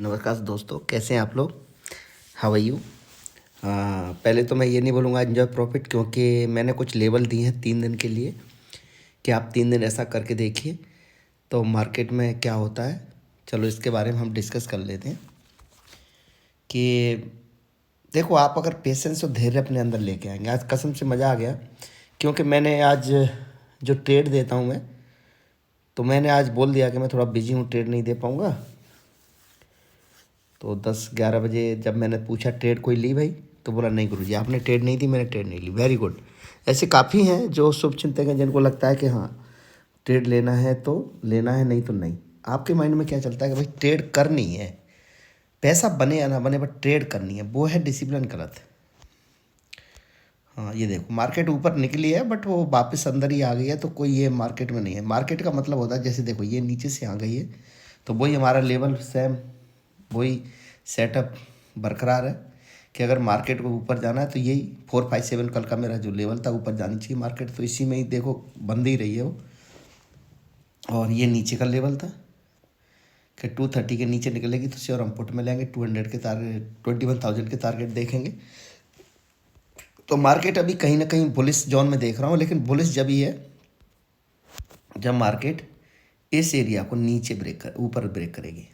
नमस्कार दोस्तों, कैसे हैं आप लोग? How are you? पहले तो मैं ये नहीं बोलूँगा एन्जॉय प्रॉफिट, क्योंकि मैंने कुछ लेवल दिए हैं 3 दिन के लिए कि आप 3 दिन ऐसा करके देखिए तो मार्केट में क्या होता है। चलो इसके बारे में हम डिस्कस कर लेते हैं कि देखो, आप अगर पेशेंस और धैर्य अपने अंदर लेके आएंगे, आज कसम से मज़ा आ गया क्योंकि मैंने आज जो ट्रेड देता हूँ मैं, तो मैंने आज बोल दिया कि मैं थोड़ा बिजी हूँ, ट्रेड नहीं दे पाऊँगा। तो 10-11 बजे जब मैंने पूछा ट्रेड कोई ली भाई, तो बोला नहीं गुरुजी आपने ट्रेड नहीं दी, मैंने ट्रेड नहीं ली। Very good. ऐसे काफ़ी हैं जो शुभचिंतक हैं जिनको लगता है कि हाँ ट्रेड लेना है तो लेना है, नहीं तो नहीं। आपके माइंड में क्या चलता है कि भाई ट्रेड करनी है, पैसा बने या ना बने बट ट्रेड करनी है, वो है डिसिप्लिन गलत। हाँ ये देखो, मार्केट ऊपर निकली है बट वो वापस अंदर ही आ गई है, तो कोई ये मार्केट में नहीं है। मार्केट का मतलब होता है जैसे देखो ये नीचे से आ गई है तो वही हमारा लेवल सेम, वही सेटअप बरकरार है कि अगर मार्केट को ऊपर जाना है तो यही 457 कल का मेरा जो लेवल था, ऊपर जानी चाहिए मार्केट, तो इसी में ही देखो बंद ही रही है वो। और ये नीचे का लेवल था कि 230 के नीचे निकलेगी तो श्योर हम पुट में लेंगे, 200 के टारगेट, 21,000 के टारगेट देखेंगे। तो मार्केट अभी कहीं ना कहीं बुलिश जोन में देख रहा हूँ, लेकिन बुलिश जब ही है जब मार्केट इस एरिया को नीचे ब्रेक कर ऊपर ब्रेक करेगी।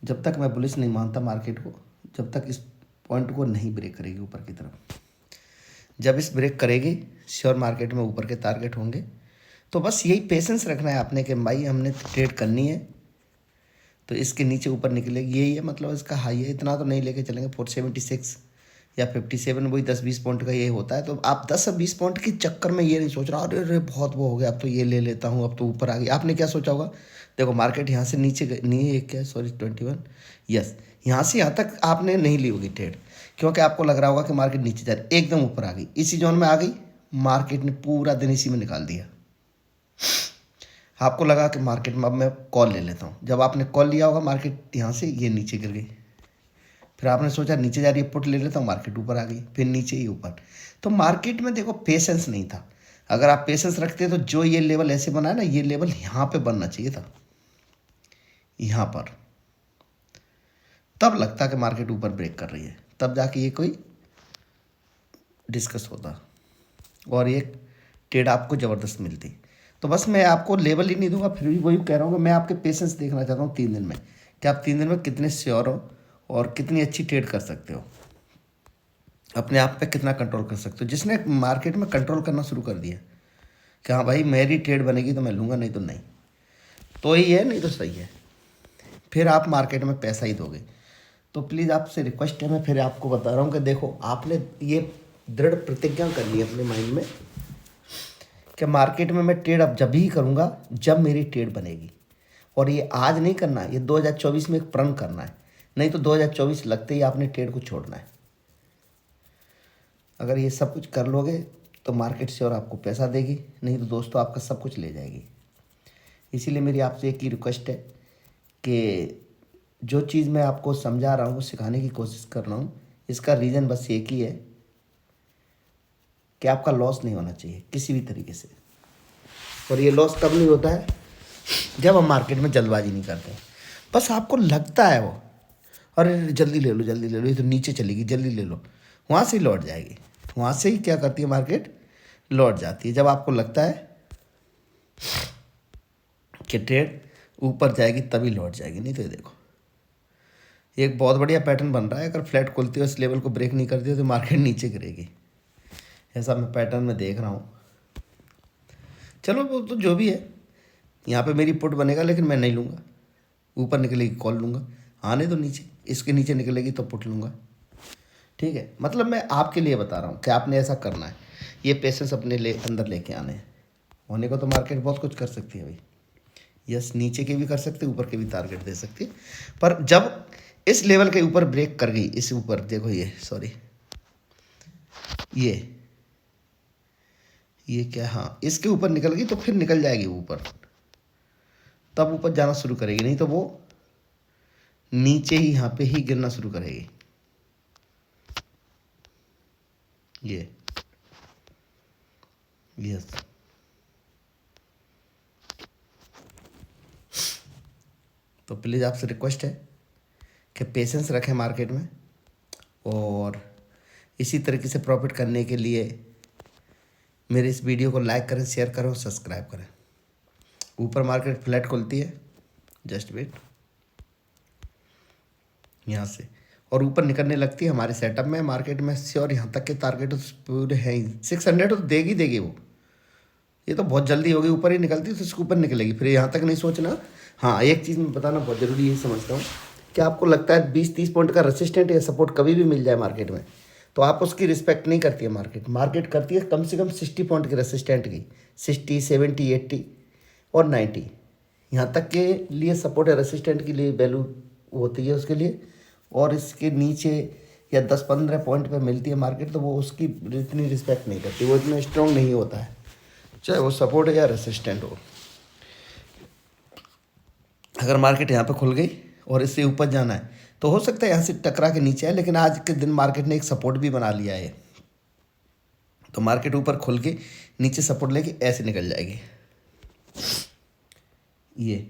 जब तक मैं बुलिश नहीं मानता मार्केट को, जब तक इस पॉइंट को नहीं ब्रेक करेगी ऊपर की तरफ। जब इस ब्रेक करेगी श्योर मार्केट में ऊपर के टारगेट होंगे। तो बस यही पेशेंस रखना है आपने कि भाई हमने ट्रेड करनी है तो इसके नीचे ऊपर निकलेगी, यही है मतलब इसका हाई है। इतना तो नहीं लेके चलेंगे 476 या 57, वही 10-20 पॉइंट का ये होता है। तो आप 10-20 पॉइंट के चक्कर में ये नहीं सोच रहा अरे अरे बहुत वो हो गया अब तो ये ले लेता हूँ, अब तो ऊपर आ गई। आपने क्या सोचा होगा, देखो मार्केट यहाँ से नीचे नहीं क्या सॉरी 21, यस यहाँ से यहाँ तक आपने नहीं ली होगी ट्रेड, क्योंकि आपको लग रहा होगा कि मार्केट नीचे जा रही, एकदम ऊपर आ गई, इसी जोन में आ गई, मार्केट ने पूरा दिन इसी में निकाल दिया। आपको लगा कि मार्केट में अब मैं कॉल ले लेता हूँ, जब आपने कॉल लिया होगा मार्केट यहाँ से ये नीचे गिर गई, फिर आपने सोचा नीचे जा रही है पुट ले लेता हूँ, मार्केट ऊपर आ गई, फिर नीचे ही ऊपर। तो मार्केट में देखो पेशेंस नहीं था। अगर आप पेशेंस रखते तो जो ये लेवल ऐसे बना है ना, ये लेवल यहाँ पे बनना चाहिए था, यहाँ पर, तब लगता कि मार्केट ऊपर ब्रेक कर रही है, तब जाके ये कोई डिस्कस होता और ये ट्रेड आपको ज़बरदस्त मिलती। तो बस मैं आपको लेवल ही नहीं दूंगा, फिर भी वही कह रहा हूँ कि मैं आपके पेशेंस देखना चाहता हूँ 3 दिन में, कि आप 3 दिन में कितने श्योर हो और कितनी अच्छी ट्रेड कर सकते हो, अपने आप पे कितना कंट्रोल कर सकते हो। जिसने मार्केट में कंट्रोल करना शुरू कर दिया कि हाँ भाई मेरी ट्रेड बनेगी तो मैं लूँगा, नहीं तो नहीं, तो ही है, नहीं तो सही है, फिर आप मार्केट में पैसा ही दोगे। तो प्लीज़ आपसे रिक्वेस्ट है, मैं फिर आपको बता रहा हूँ कि देखो आपने ये दृढ़ प्रतिज्ञा कर ली अपने माइंड में कि मार्केट में मैं ट्रेड अब जब ही करूँगा जब मेरी ट्रेड बनेगी। और ये आज नहीं करना है, ये 2024 में एक प्रण करना है, नहीं तो 2024 लगते ही आपने ट्रेड को छोड़ना है। अगर ये सब कुछ कर लोगे तो मार्केट से और आपको पैसा देगी, नहीं तो दोस्तों आपका सब कुछ ले जाएगी। इसीलिए मेरी आपसे एक ही रिक्वेस्ट है कि जो चीज़ मैं आपको समझा रहा हूँ, सिखाने की कोशिश कर रहा हूँ, इसका रीज़न बस एक ही है कि आपका लॉस नहीं होना चाहिए किसी भी तरीके से। और ये लॉस तब नहीं होता है जब हम मार्केट में जल्दबाजी नहीं करते। बस आपको लगता है वो अरे जल्दी ले लो जल्दी ले लो, ये तो नीचे चलेगी जल्दी ले लो, वहाँ से ही लौट जाएगी। वहाँ से ही क्या करती है मार्केट, लौट जाती है। जब आपको लगता है कि ट्रेड ऊपर जाएगी तभी लौट जाएगी, नहीं तो ये देखो एक बहुत बढ़िया पैटर्न बन रहा है। अगर फ्लैट खुलती है इस लेवल को ब्रेक नहीं करती है तो मार्केट नीचे गिरेगी, ऐसा मैं पैटर्न में देख रहा हूँ। चलो वो तो जो भी है, यहाँ पे मेरी पुट बनेगा लेकिन मैं नहीं लूँगा, ऊपर निकलेगी कॉल लूँगा, आने तो नीचे, इसके नीचे निकलेगी तो पुट लूँगा। ठीक है, मतलब मैं आपके लिए बता रहा हूँ कि आपने ऐसा करना है, ये पेशेंस अपने अंदर लेके आने हैं। होने को तो मार्केट बहुत कुछ कर सकती है भाई, यस नीचे के भी कर सकते, ऊपर के भी टारगेट दे सकती है, पर जब इस लेवल के ऊपर ब्रेक कर गई, इस ऊपर देखो ये सॉरी ये क्या, हाँ इसके ऊपर निकल गई तो फिर निकल जाएगी ऊपर, तब ऊपर जाना शुरू करेगी, नहीं तो वो नीचे ही यहाँ पे ही गिरना शुरू करेगी। ये यस तो प्लीज़ आपसे रिक्वेस्ट है कि पेशेंस रखें मार्केट में, और इसी तरीके से प्रॉफिट करने के लिए मेरे इस वीडियो को लाइक करें, शेयर करें और सब्सक्राइब करें। ऊपर मार्केट फ्लैट खुलती है, जस्ट वेट, यहाँ से, और ऊपर निकलने लगती है हमारे सेटअप में मार्केट में श्योर। यहाँ तक के टारगेट तो पूरे हैं ही, 600 तो देगी वो, ये तो बहुत जल्दी होगी, ऊपर ही निकलती है तो उसके ऊपर निकलेगी, फिर यहाँ तक नहीं सोचना। हाँ, एक चीज़ मैं बताना बहुत ज़रूरी है, समझता हूँ कि आपको लगता है 20-30 पॉइंट का रेसिस्टेंट या सपोर्ट कभी भी मिल जाए मार्केट में, तो आप उसकी रिस्पेक्ट नहीं करती है मार्केट करती है कम से कम 60 पॉइंट के रेसिस्टेंट की, 60, 70, 80 और 90, यहाँ तक के लिए सपोर्ट या रेसिस्टेंट के लिए वैल्यू होती है उसके लिए। और इसके नीचे या 10-15 पॉइंट पे मिलती है मार्केट, तो वो उसकी इतनी रिस्पेक्ट नहीं करती, वो इतना स्ट्रॉन्ग नहीं होता है, चाहे वो सपोर्ट या रेसिस्टेंट हो। अगर मार्केट यहाँ पे खुल गई और इससे ऊपर जाना है तो हो सकता है यहाँ से टकरा के नीचे आए, लेकिन आज के दिन मार्केट ने एक सपोर्ट भी बना लिया है, तो मार्केट ऊपर खुल के नीचे सपोर्ट लेके ऐसे निकल जाएगी, ये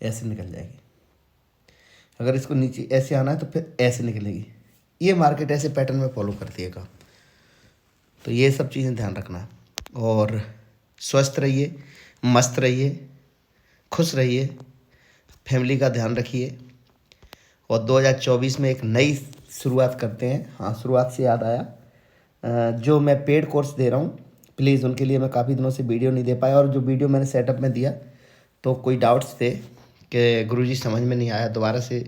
ऐसे निकल जाएगी। अगर इसको नीचे ऐसे आना है तो फिर ऐसे निकलेगी, ये मार्केट ऐसे पैटर्न में फॉलो करती है काम। तो ये सब चीज़ें ध्यान रखना है, और स्वस्थ रहिए, मस्त रहिए, खुश रहिए, फैमिली का ध्यान रखिए, और 2024 में एक नई शुरुआत करते हैं। हाँ, शुरुआत से याद आया, जो मैं पेड कोर्स दे रहा हूँ, प्लीज़ उनके लिए मैं काफ़ी दिनों से वीडियो नहीं दे पाया, और जो वीडियो मैंने सेटअप में दिया तो कोई डाउट्स थे कि गुरुजी समझ में नहीं आया, दोबारा से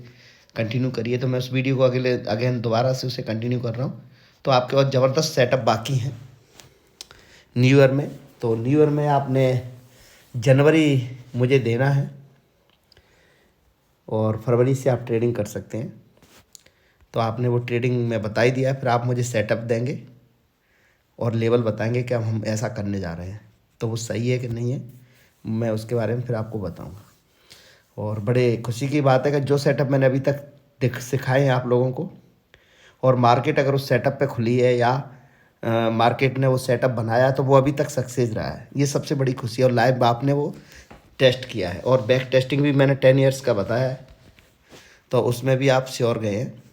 कंटिन्यू करिए, तो मैं उस वीडियो को अगेन दोबारा से उसे कंटिन्यू कर रहा हूँ। तो आपके पास ज़बरदस्त सेटअप बाकी हैं न्यू ईयर में, तो न्यू ईयर में आपने जनवरी मुझे देना है, और फरवरी से आप ट्रेडिंग कर सकते हैं। तो आपने वो ट्रेडिंग में बता ही दिया, फिर आप मुझे सेटअप देंगे और लेवल बताएंगे कि हम ऐसा करने जा रहे हैं, तो वो सही है कि नहीं है, मैं उसके बारे में फिर आपको बताऊंगा। और बड़े खुशी की बात है कि जो सेटअप मैंने अभी तक सिखाए हैं आप लोगों को, और मार्केट अगर उस सेटअप पे खुली है या मार्केट ने वो सेटअप बनाया तो वो अभी तक सक्सेस रहा है, ये सबसे बड़ी खुशी है। और लाइव आपने वो टेस्ट किया है, और बैक टेस्टिंग भी मैंने 10 ईयर्स का बताया है, तो उसमें भी आप श्योर गए हैं।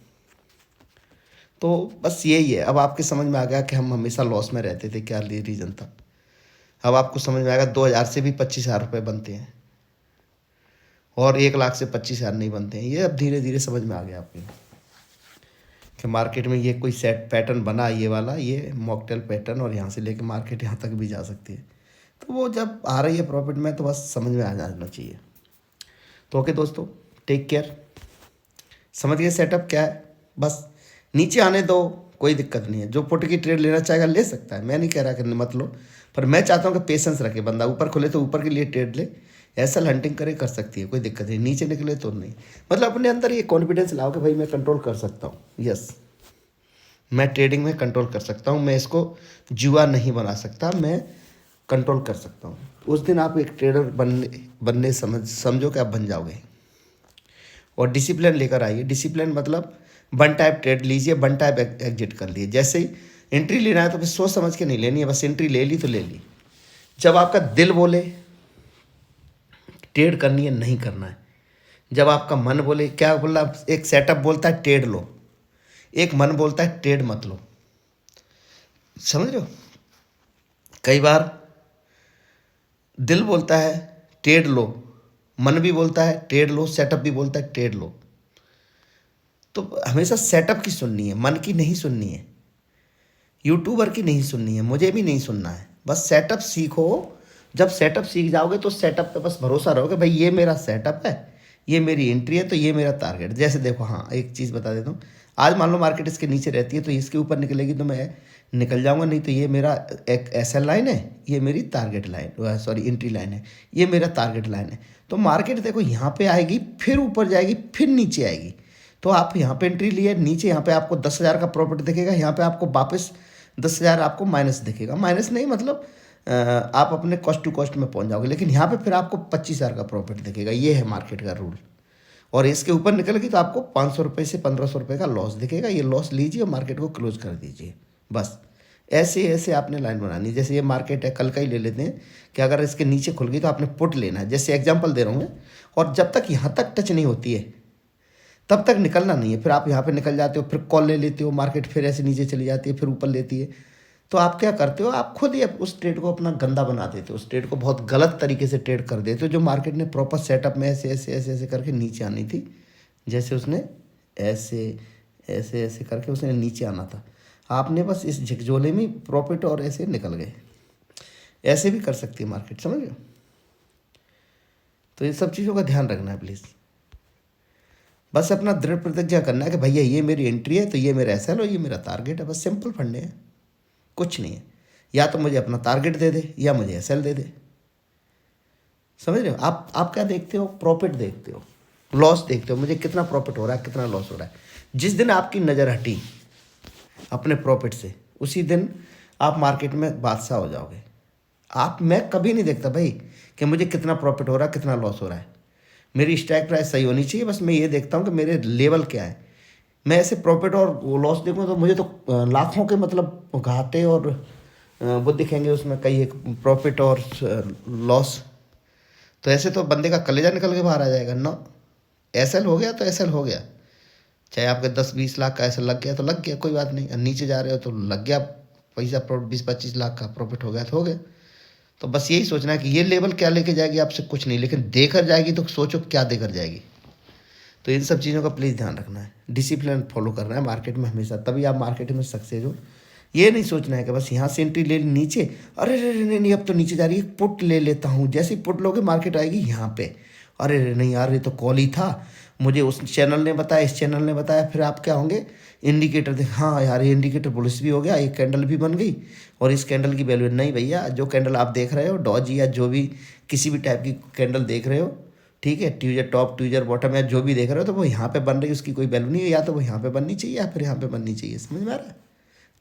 तो बस यही है, अब आपके समझ में आ गया कि हम हमेशा लॉस में रहते थे, क्या रीज़न था। अब आपको समझ में आएगा 2000 से भी 25,000 रुपये बनते हैं, और 1 लाख से 25,000 नहीं बनते हैं। ये अब धीरे धीरे समझ में आ गया आपके कि मार्केट में ये कोई सेट पैटर्न बना, ये वाला, ये मॉकटेल पैटर्न, और यहाँ से लेके मार्केट यहाँ तक भी जा सकती है। तो वो जब आ रही है प्रॉफिट में तो बस समझ में आ जाना चाहिए। तो ओके दोस्तों, टेक केयर। समझ गए सेटअप क्या है, बस नीचे आने दो, कोई दिक्कत नहीं है। जो पुट की ट्रेड लेना चाहेगा ले सकता है, मैं नहीं कह रहा कि मत लो, पर मैं चाहता हूँ कि पेशेंस रखे बंदा। ऊपर खुले तो ऊपर के लिए ट्रेड ले, ऐसा हंटिंग करे, कर सकती है, कोई दिक्कत नहीं। नीचे निकले तो नहीं, मतलब अपने अंदर ये कॉन्फिडेंस लाओ कि भाई मैं कंट्रोल कर सकता हूँ। यस, मैं ट्रेडिंग में कंट्रोल कर सकता हूँ, मैं इसको जुआ नहीं बना सकता, मैं कंट्रोल कर सकता हूँ। उस दिन आप एक ट्रेडर बनने समझो कि आप बन जाओगे। और डिसिप्लिन लेकर आइए। डिसिप्लिन मतलब वन टाइप ट्रेड लीजिए, वन टाइप एग्जिट कर लिए। जैसे ही एंट्री लेना है तो फिर सोच समझ के नहीं लेनी है, बस एंट्री ले ली तो ले ली। जब आपका दिल बोले ट्रेड करनी है, नहीं करना है। जब आपका मन बोले, क्या बोला, एक सेटअप बोलता है ट्रेड लो, एक मन बोलता है ट्रेड मत लो। समझ रहे हो, कई बार दिल बोलता है ट्रेड लो, मन भी बोलता है ट्रेड लो, सेटअप भी बोलता है ट्रेड लो। तो हमेशा सेटअप की सुननी है, मन की नहीं सुननी है, यूट्यूबर की नहीं सुननी है, मुझे भी नहीं सुनना है। बस सेटअप सीखो। जब सेटअप सीख जाओगे तो सेटअप पे बस भरोसा रहोगे, भाई ये मेरा सेटअप है, ये मेरी एंट्री है, तो ये मेरा टारगेट। जैसे देखो, हाँ एक चीज़ बता देता हूँ, आज मान लो मार्केट इसके नीचे रहती है तो इसके ऊपर निकलेगी तो मैं निकल जाऊंगा, नहीं तो ये मेरा एक एसएल लाइन है, ये मेरी target line, sorry entry line है, ये मेरा टारगेट लाइन है। तो मार्केट देखो यहाँ पे आएगी, फिर ऊपर जाएगी, फिर नीचे आएगी, तो आप यहाँ पे एंट्री लिए, नीचे यहाँ पे आपको 10,000 का प्रॉफिट दिखेगा, यहाँ पे आपको वापस 10,000 आपको माइनस दिखेगा। माइनस नहीं मतलब आप अपने कॉस्ट टू कॉस्ट में पहुँच जाओगे, लेकिन यहाँ पे फिर आपको 25,000 का प्रॉफिट दिखेगा। ये है मार्केट का रूल। और इसके ऊपर निकल गई तो आपको 500 रुपये से 1,500 रुपये का लॉस दिखेगा। ये लॉस लीजिए और मार्केट को क्लोज कर दीजिए, बस ऐसे ऐसे आपने लाइन बनानी है। जैसे ये मार्केट है, कल का ही ले लेते हैं कि अगर इसके नीचे खुल गई तो आपने पुट लेना है। जैसे एग्जांपल दे रहा हूँ मैं, और जब तक यहाँ तक टच नहीं होती है तब तक निकलना नहीं है। फिर आप यहाँ पे निकल जाते हो, फिर कॉल ले लेते हो, मार्केट फिर ऐसे नीचे चली जाती है, फिर ऊपर लेती है। तो आप क्या करते हो, आप खुद ही उस ट्रेड को अपना गंदा बना देते हो, उस ट्रेड को बहुत गलत तरीके से ट्रेड कर देते हो। जो मार्केट ने प्रॉपर सेटअप में ऐसे ऐसे ऐसे ऐसे करके नीचे आनी थी, जैसे उसने ऐसे ऐसे ऐसे करके उसने नीचे आना था, आपने बस इस झकझोले में प्रॉफिट और ऐसे निकल गए। ऐसे भी कर सकती है मार्केट, समझ गए। तो ये सब चीज़ों का ध्यान रखना है प्लीज़। बस अपना दृढ़ प्रतिज्ञा करना है कि भैया ये मेरी एंट्री है, तो ये मेरा एसएल और ये मेरा टारगेट है। बस सिंपल फंडे है, कुछ नहीं है। या तो मुझे अपना टारगेट दे दे या मुझे एसएल दे दे, समझ रहे हो। आप क्या देखते हो, प्रॉफिट देखते हो, लॉस देखते हो, मुझे कितना प्रॉफिट हो रहा है, कितना लॉस हो रहा है। जिस दिन आपकी नज़र हटी अपने प्रॉफिट से, उसी दिन आप मार्केट में बादशाह हो जाओगे। मैं कभी नहीं देखता भाई कि मुझे कितना प्रॉफिट हो रहा है, कितना लॉस हो रहा है। मेरी स्ट्राइक प्राइस सही होनी चाहिए, बस मैं ये देखता हूँ कि मेरे लेवल क्या है। मैं ऐसे प्रॉफिट और लॉस देखूँ तो मुझे तो लाखों के मतलब घाटे और वो दिखेंगे उसमें, कई एक प्रॉफिट और लॉस। तो ऐसे तो बंदे का कलेजा निकल के बाहर आ जाएगा ना। एसएल हो गया तो एसएल हो गया, चाहे आपके 10-20 लाख का एसएल लग गया तो लग गया, कोई बात नहीं। नीचे जा रहे हो तो लग गया पैसा, 20-25 लाख का प्रॉफिट हो गया तो हो गया। तो बस यही सोचना है कि ये लेवल क्या लेके जाएगी आपसे, कुछ नहीं, लेकिन देकर जाएगी तो सोचो क्या देकर जाएगी। तो इन सब चीज़ों का प्लीज़ ध्यान रखना है, डिसिप्लिन फॉलो करना है मार्केट में हमेशा, तभी आप मार्केट में सक्सेस हो। ये नहीं सोचना है कि बस यहाँ से एंट्री ले ली नीचे, अरे रे नहीं नहीं अब तो नीचे जा रही है, पुट ले लेता हूँ। जैसे ही पुट लोगे मार्केट आएगी यहाँ पे, अरे रे नहीं यार ये तो कॉल ही था, मुझे उस चैनल ने बताया, इस चैनल ने बताया। फिर आप क्या होंगे, इंडिकेटर देख, हाँ यार ये इंडिकेटर बुलिश भी हो गया, एक कैंडल भी बन गई और इस कैंडल की वैल्यू नहीं भैया। जो कैंडल आप देख रहे हो डॉज या जो भी किसी भी टाइप की कैंडल देख रहे हो, ठीक है, ट्यूजर टॉप ट्यूजर बॉटम या जो भी देख रहे हो, तो वो यहाँ पे बन रही है, उसकी कोई वैल्यू नहीं है। या तो वो यहाँ पे बननी चाहिए या फिर यहाँ पे बननी चाहिए, समझ में आ रहा है।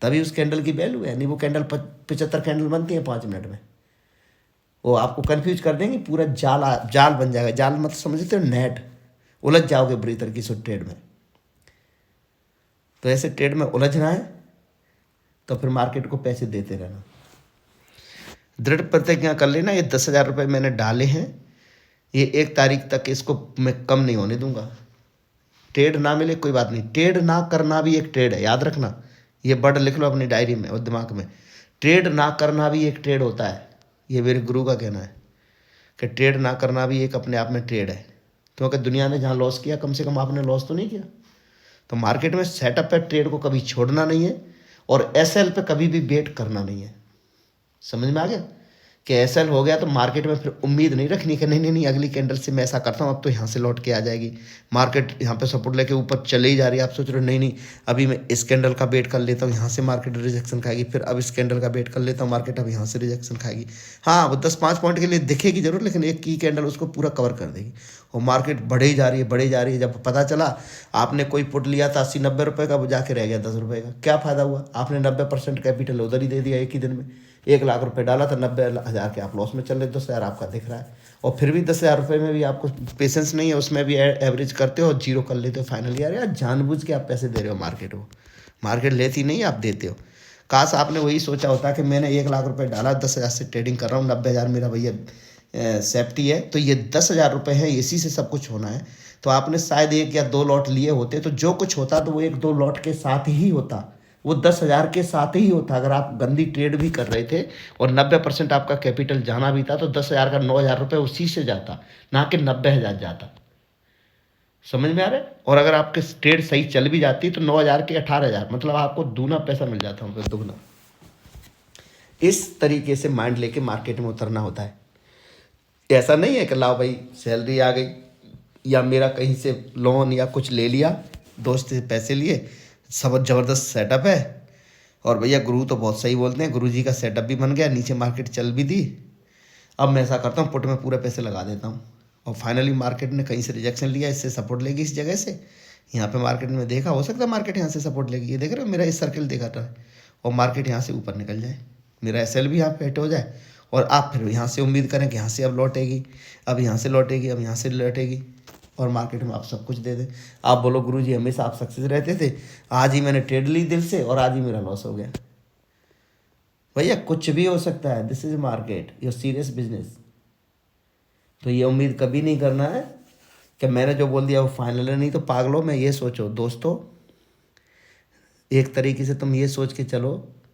तभी उस कैंडल की वैल्यू है। नहीं वो कैंडल 75 कैंडल बनती है 5 मिनट में, वो आपको कंफ्यूज कर देंगे, पूरा जाल जाल बन जाएगा। जाल मतलब समझते हो, नेट, उलझ जाओगे बुरी तरीके से ट्रेड में। तो ऐसे ट्रेड में उलझना है तो फिर मार्केट को पैसे देते रहना। दृढ़ प्रतिज्ञा कर लेना, ये 10,000 रुपये मैंने डाले हैं, ये 1 तारीख तक इसको मैं कम नहीं होने दूंगा। ट्रेड ना मिले कोई बात नहीं, ट्रेड ना करना भी एक ट्रेड है, याद रखना। ये वर्ड लिख लो अपनी डायरी में और दिमाग में, ट्रेड ना करना भी एक ट्रेड होता है। ये मेरे गुरु का कहना है कि ट्रेड ना करना भी एक अपने आप में ट्रेड है। क्योंकि दुनिया ने जहाँ लॉस किया, कम से कम आपने लॉस तो नहीं किया। तो मार्केट में सेटअप है, ट्रेड को कभी छोड़ना नहीं है और एसएल पे कभी भी वेट करना नहीं है। समझ में आ गया कि एसएल हो गया तो मार्केट में फिर उम्मीद नहीं रखनी कि नहीं नहीं नहीं अगली कैंडल से मैं ऐसा करता हूँ, अब तो यहाँ से लौट के आ जाएगी। मार्केट यहाँ पे सपोर्ट लेके ऊपर चले ही जा रही है, आप सोच रहे हो नहीं नहीं अभी मैं इस कैंडल का वेट कर लेता हूँ, यहाँ से मार्केट रिजेक्शन खाएगी, फिर अब इस कैंडल का वेट कर लेता हूँ, मार्केट अब यहाँ से रिजेक्शन खाएगी। हाँ वो 10-5 पॉइंट के लिए दिखेगी जरूर, लेकिन एक की कैंडल उसको पूरा कवर कर देगी और मार्केट बढ़े ही जा रही है, बढ़े जा रही है। जब पता चला आपने कोई पुट लिया था 80-90 रुपये का, वो जाके रह गया 10 रुपये का, क्या फ़ायदा हुआ। आपने 90% कैपिटल उधर ही दे दिया एक ही दिन में। 1 लाख रुपए डाला था, 90,000 के आप लॉस में चल रहे, 10,000 आपका दिख रहा है। और फिर भी 10,000 रुपये में भी आपको पेशेंस नहीं है, उसमें भी एवरेज करते हो और जीरो कर लेते हो फाइनली। यार जानबूझ के आप पैसे दे रहे हो मार्केट को, मार्केट लेती नहीं, आप देते हो। काश आपने वही सोचा होता कि मैंने 1 लाख रुपए डाला, 10,000 से ट्रेडिंग कर रहा हूँ, 90,000 मेरा भैया सेफ्टी है, तो ये 10,000 रुपये है, इसी से सब कुछ होना है। तो आपने शायद 1 या 2 लॉट लिए होते, तो जो कुछ होता तो वो 1-2 लॉट के साथ ही होता, वो 10,000 के साथ ही होता। अगर आप गंदी ट्रेड भी कर रहे थे और 90% आपका कैपिटल जाना भी था, तो 10,000 का 9,000 रुपये उसी से जाता, ना कि 90,000 जाता। समझ में आ रहा है। और अगर आपके ट्रेड सही चल भी जाती तो 9,000 के 18,000, मतलब आपको दूना पैसा मिल जाता, मतलब दुगना। इस तरीके से माइंड लेके मार्केट में उतरना होता है। ऐसा नहीं है कि लाओ भाई सैलरी आ गई या मेरा कहीं से लोन या कुछ ले लिया, दोस्त से पैसे लिए, सब ज़बरदस्त सेटअप है और भैया गुरु तो बहुत सही बोलते हैं, गुरु जी का सेटअप भी बन गया, नीचे मार्केट चल भी दी, अब मैं ऐसा करता हूँ पुट में पूरे पैसे लगा देता हूँ और फाइनली मार्केट ने कहीं से रिजेक्शन लिया, इससे सपोर्ट लेगी, इस जगह से यहाँ पे मार्केट में देखा, हो सकता है मार्केट यहाँ से सपोर्ट लेगी, ये देख रहे हो मेरा इस सर्किल देखा था, और मार्केट यहाँ से ऊपर निकल जाए, मेरा एसएल भी यहाँ पे हिट हो जाए और आप फिर यहाँ से उम्मीद करें कि यहाँ से अब लौटेगी, अब यहाँ से लौटेगी, अब यहाँ से लौटेगी और मार्केट में आप सब कुछ दे दें। आप बोलो गुरुजी हमेशा आप सक्सेस रहते थे, आज ही मैंने ट्रेड ली दिल से और आज ही मेरा लॉस हो गया। भैया कुछ भी हो सकता है, this is market, your serious business. तो ये उम्मीद कभी नहीं करना है कि मैंने जो बोल दिया वो फाइनल है। नहीं तो पागलों में ये सोचो दोस्तों, एक तरीके से तुम ये सोच के चलो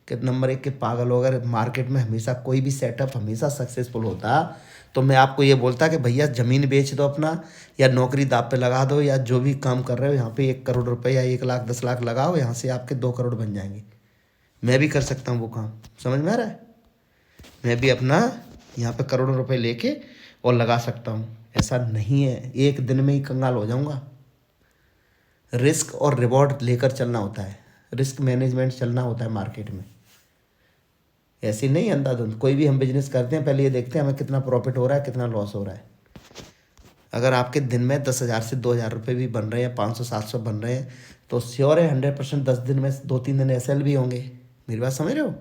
कि नंबर एक के पागल हो। अगर मार्केट में हमेशा कोई भी सेटअप हमेशा सक्सेसफुल होता तो मैं आपको ये बोलता कि भैया ज़मीन बेच दो अपना, या नौकरी दाव पे लगा दो, या जो भी काम कर रहे हो यहाँ पे 1 करोड़ रुपए या 1 लाख 10 लाख लगाओ, यहाँ से आपके 2 करोड़ बन जाएंगे। मैं भी कर सकता हूँ वो काम, समझ में आ रहा है? मैं भी अपना यहाँ पे करोड़ों रुपए लेके और लगा सकता हूँ। ऐसा नहीं है एक दिन में ही कंगाल हो जाऊँगा। रिस्क और रिवॉर्ड लेकर चलना होता है, रिस्क मैनेजमेंट चलना होता है मार्केट में। ऐसे नहीं अंधाधुंध कोई भी हम बिजनेस करते हैं, पहले ये देखते हैं हमें कितना प्रॉफिट हो रहा है, कितना लॉस हो रहा है। अगर आपके दिन में 10,000 से 2,000 रुपये भी बन रहे हैं, 500 700 बन रहे हैं, तो श्योर है 100% 10 दिन में 2-3 दिन SL भी होंगे। मेरी बात समझ रहे हो?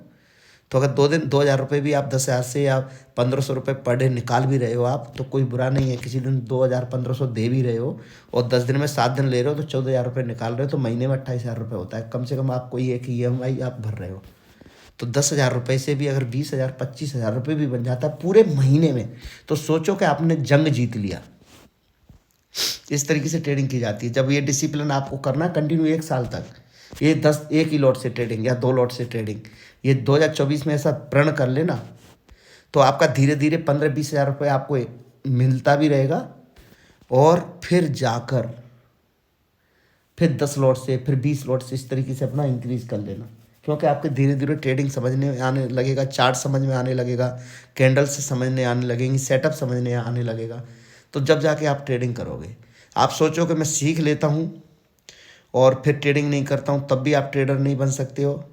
तो अगर 2 दिन 2,000 रुपये भी आप 10,000 से या 1,500 रुपये पर डे निकाल भी रहे हो आप, तो कोई बुरा नहीं है। किसी दिन 2,000 1,500 दे भी रहे हो और 10 दिन में 7 दिन ले रहे हो तो 14,000 रुपये निकाल रहे हो, तो महीने में 28,000 रुपये होता है। कम से कम आप कोई एक EMI आप भर रहे हो। तो 10,000 रुपये से भी अगर 20,000 25,000 रुपये भी बन जाता है पूरे महीने में, तो सोचो कि आपने जंग जीत लिया। इस तरीके से ट्रेडिंग की जाती है। जब ये डिसिप्लिन आपको करना कंटिन्यू 1 साल तक, ये 1 ही लॉट से ट्रेडिंग या 2 लॉट से ट्रेडिंग, ये 2024 में ऐसा प्रण कर लेना, तो आपका धीरे धीरे 15-20 हज़ार रुपये आपको मिलता भी रहेगा। और फिर जाकर फिर 10 लॉट से, फिर 20 लॉट से, इस तरीके से अपना इंक्रीज कर लेना। क्योंकि आपके धीरे धीरे ट्रेडिंग समझने में आने लगेगा, चार्ट समझ में आने लगेगा, कैंडल से समझने आने लगेंगी, सेटअप समझने आने लगेगा। तो जब जाके आप ट्रेडिंग करोगे, आप सोचो कि मैं सीख लेता हूँ और फिर ट्रेडिंग नहीं करता हूँ, तब भी आप ट्रेडर नहीं बन सकते हो।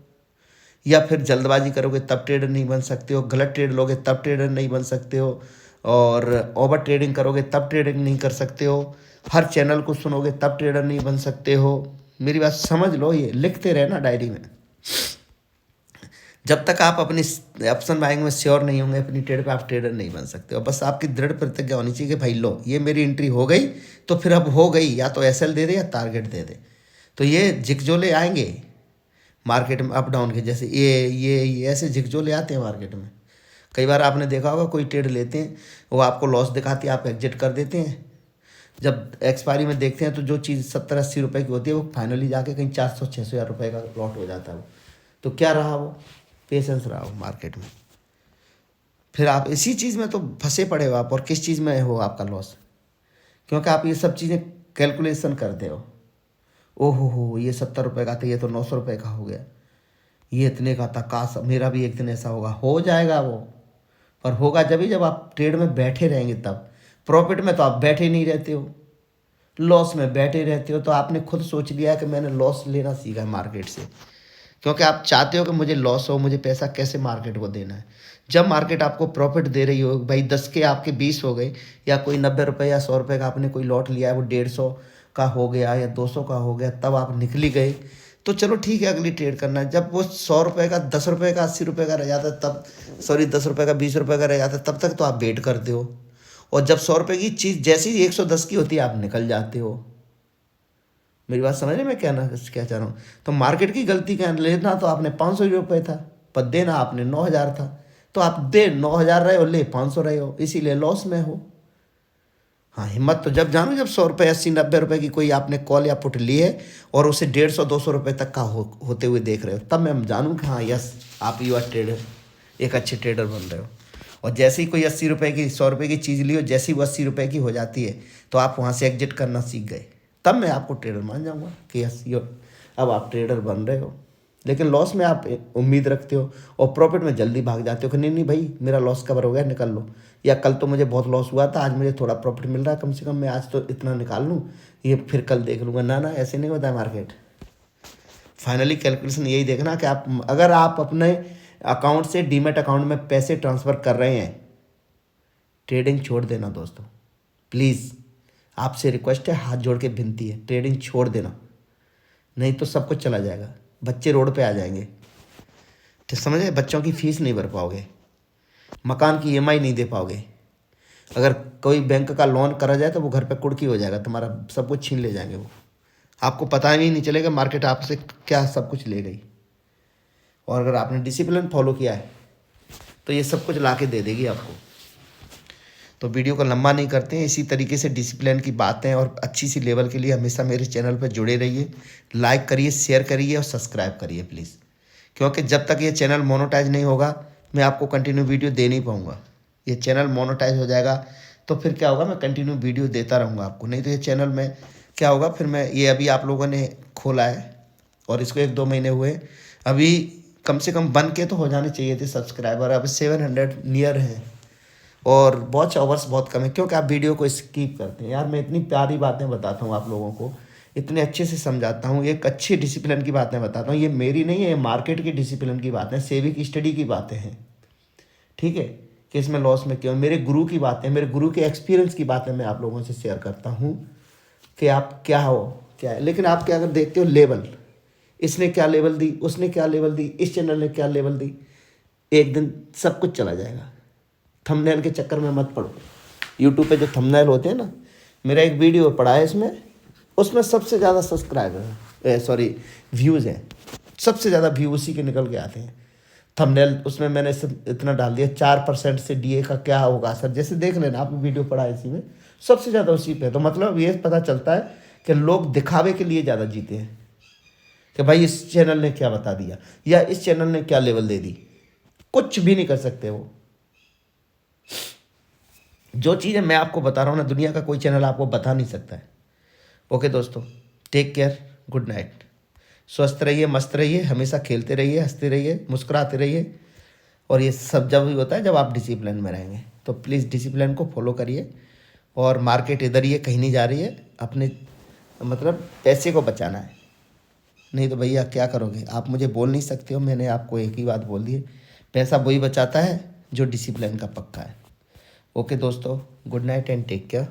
या फिर जल्दबाजी करोगे तब ट्रेडर नहीं बन सकते हो, गलत ट्रेड लोगे तब ट्रेडर नहीं बन सकते हो, और ओवर ट्रेडिंग करोगे तब ट्रेडिंग नहीं कर सकते हो, हर चैनल को सुनोगे तब ट्रेडर नहीं बन सकते हो। मेरी बात समझ लो, ये लिखते रहना डायरी में। जब तक आप अपनी ऑप्शन बाइंग में श्योर नहीं होंगे अपनी ट्रेड पे, आप ट्रेडर नहीं बन सकते हो। बस आपकी दृढ़ प्रतिज्ञा होनी चाहिए कि भाई लो ये मेरी एंट्री हो गई तो फिर अब हो गई, या तो SL दे दे या टारगेट दे दे। तो ये झिकझोले आएंगे मार्केट में अप डाउन के, जैसे ये ऐसे झिकझोले आते हैं मार्केट में। कई बार आपने देखा होगा कोई ट्रेड लेते हैं, वो आपको लॉस दिखाती है, आप एग्जिट कर देते हैं। जब एक्सपायरी में देखते हैं तो जो चीज़ 70-80 रुपये की होती है वो फाइनली जाके कहीं 400-600 हज़ार रुपये का लॉट हो जाता है वो। तो क्या रहा वो? पेशेंस रहा हो मार्केट में। फिर आप इसी चीज़ में तो फंसे पड़े हो आप, और किस चीज़ में हो आपका लॉस? क्योंकि आप ये सब चीज़ें कैलकुलेशन करते हो। ओहो हो, ये 70 रुपये का था, ये तो 900 रुपये का हो गया, ये इतने का था, काश मेरा भी एक दिन ऐसा होगा। हो जाएगा वो, पर होगा जब आप ट्रेड में बैठे रहेंगे तब। प्रॉफिट में तो आप बैठे नहीं रहते हो, लॉस में बैठे रहते हो। तो आपने खुद सोच लिया कि मैंने लॉस लेना सीखा है मार्केट से, क्योंकि आप चाहते हो कि मुझे लॉस हो, मुझे पैसा कैसे मार्केट को देना है। जब मार्केट आपको प्रॉफिट दे रही हो, भाई 10 के आपके 20 हो गए, या कोई 90 रुपये या 100 रुपये का आपने कोई लॉट लिया है, वो 150 का हो गया या 200 का हो गया, तब आप निकली गए, तो चलो ठीक है अगली ट्रेड करना है। जब वो 100 रुपये का 10 रुपये का 80 रुपये का रह जाता है तब, सॉरी 10 रुपये का 20 रुपये का रह जाता है, तब तक तो आप वेट करते हो। और जब 100 रुपये की चीज़ जैसी 110 की होती है आप निकल जाते हो। मेरी बात समझ रहे मैं क्या चाह रहा हूँ? तो मार्केट की गलती क्या, लेना तो आपने 500 रुपये था, पर देना आपने 9,000 था। तो आप दे 9,000 रहे हो, ले 500 रहे हो, इसीलिए लॉस में हो। हाँ, हिम्मत तो जब जानो जब 100 रुपये 80-90 रुपये की कोई आपने कॉल या पुट ली है और उसे 150-200 रुपये तक का होते हुए देख रहे हो, तब मैं जानूँ कि हाँ यस आप यू आर ट्रेडर, एक अच्छे ट्रेडर बन रहे हो। और जैसे ही कोई 80 रुपये की 100 रुपये की चीज़ ली हो, जैसे ही वो 80 रुपये की हो जाती है तो आप वहाँ से एग्जिट करना सीख गए, तब मैं आपको ट्रेडर मान जाऊँगा कि यस अब आप ट्रेडर बन रहे हो। लेकिन लॉस में आप उम्मीद रखते हो और प्रॉफिट में जल्दी भाग जाते हो कि नहीं नहीं भाई मेरा लॉस कवर हो गया, निकल लो, या कल तो मुझे बहुत लॉस हुआ था, आज मुझे थोड़ा प्रॉफिट मिल रहा है, कम से कम मैं आज तो इतना निकाल लूँ, ये फिर कल देख लूँगा। ना ना, ऐसे नहीं होता है मार्केट। फाइनली कैलकुलेशन यही देखना कि आप अगर आप अपने अकाउंट से डीमैट अकाउंट में पैसे ट्रांसफ़र कर रहे हैं, ट्रेडिंग छोड़ देना दोस्तों, प्लीज़ आपसे रिक्वेस्ट है, हाथ जोड़ के विनती है, ट्रेडिंग छोड़ देना, नहीं तो सब कुछ चला जाएगा। बच्चे रोड पे आ जाएंगे, तो समझे, बच्चों की फीस नहीं भर पाओगे, मकान की EMI नहीं दे पाओगे, अगर कोई बैंक का लोन करा जाए तो वो घर पे कुड़की हो जाएगा, तुम्हारा सब कुछ छीन ले जाएंगे वो, आपको पता ही नहीं चलेगा मार्केट आपसे क्या सब कुछ ले गई। और अगर आपने डिसिप्लिन फॉलो किया है तो ये सब कुछ ला के दे देगी आपको। तो वीडियो को लंबा नहीं करते हैं, इसी तरीके से डिसिप्लिन की बातें और अच्छी सी लेवल के लिए हमेशा मेरे चैनल पर जुड़े रहिए। लाइक करिए, शेयर करिए और सब्सक्राइब करिए प्लीज़, क्योंकि जब तक ये चैनल मोनेटाइज नहीं होगा मैं आपको कंटिन्यू वीडियो दे नहीं पाऊँगा। ये चैनल मोनेटाइज हो जाएगा तो फिर क्या होगा, मैं कंटिन्यू वीडियो देता रहूँगा आपको। नहीं तो ये चैनल में क्या होगा, फिर मैं ये अभी आप लोगों ने खोला है और इसको 1-2 महीने हुए, अभी कम से कम बन के तो हो जाने चाहिए थे सब्सक्राइबर, अब 700 नियर हैं और वॉच आवर्स बहुत कम है, क्योंकि आप वीडियो को स्किप करते हैं। यार मैं इतनी प्यारी बातें बताता हूँ आप लोगों को, इतने अच्छे से समझाता हूँ, एक अच्छी डिसिप्लिन की बातें बताता हूँ। ये मेरी नहीं है, ये मार्केट की डिसिप्लिन की बातें, सेविक स्टडी की बातें हैं, ठीक है, कि इसमें लॉस में क्यों, मेरे गुरु की बातें, मेरे गुरु के एक्सपीरियंस की बातें मैं आप लोगों से शेयर करता हूँ कि आप क्या हो क्या है। लेकिन आप क्या अगर देखते हो लेवल, इसने क्या लेवल दी, उसने क्या लेवल दी, इस चैनल ने क्या लेवल दी, एक दिन सब कुछ चला जाएगा। थंबनेल के चक्कर में मत पड़ो। यूट्यूब पे जो थंबनेल होते हैं ना, मेरा एक वीडियो पड़ा है इसमें, उसमें सबसे ज़्यादा सब्सक्राइबर व्यूज़ हैं, सबसे ज़्यादा व्यू उसी के निकल के आते हैं। थंबनेल उसमें मैंने सब इतना डाल दिया, 4% से डीए का क्या होगा सर, जैसे देख लेना, आप वीडियो पड़ा है इसी में, सबसे ज़्यादा उसी पे। तो मतलब ये पता चलता है कि लोग दिखावे के लिए ज़्यादा जीते हैं कि भाई इस चैनल ने क्या बता दिया या इस चैनल ने क्या लेवल दे दी। कुछ भी नहीं कर सकते वो। जो चीज़ें मैं आपको बता रहा हूँ ना, दुनिया का कोई चैनल आपको बता नहीं सकता है। ओके दोस्तों, टेक केयर, गुड नाइट, स्वस्थ रहिए, मस्त रहिए, हमेशा खेलते रहिए, हंसते रहिए, मुस्कुराते रहिए। और ये सब जब भी होता है जब आप डिसिप्लिन में रहेंगे। तो प्लीज़ डिसिप्लिन को फॉलो करिए। और मार्केट इधर ही है, कहीं नहीं जा रही है, अपने मतलब पैसे को बचाना है, नहीं तो भैया क्या करोगे। आप मुझे बोल नहीं सकते हो, मैंने आपको एक ही बात बोल दी है, पैसा वही बचाता है जो डिसिप्लिन का पक्का है। ओके दोस्तों, good night and take care.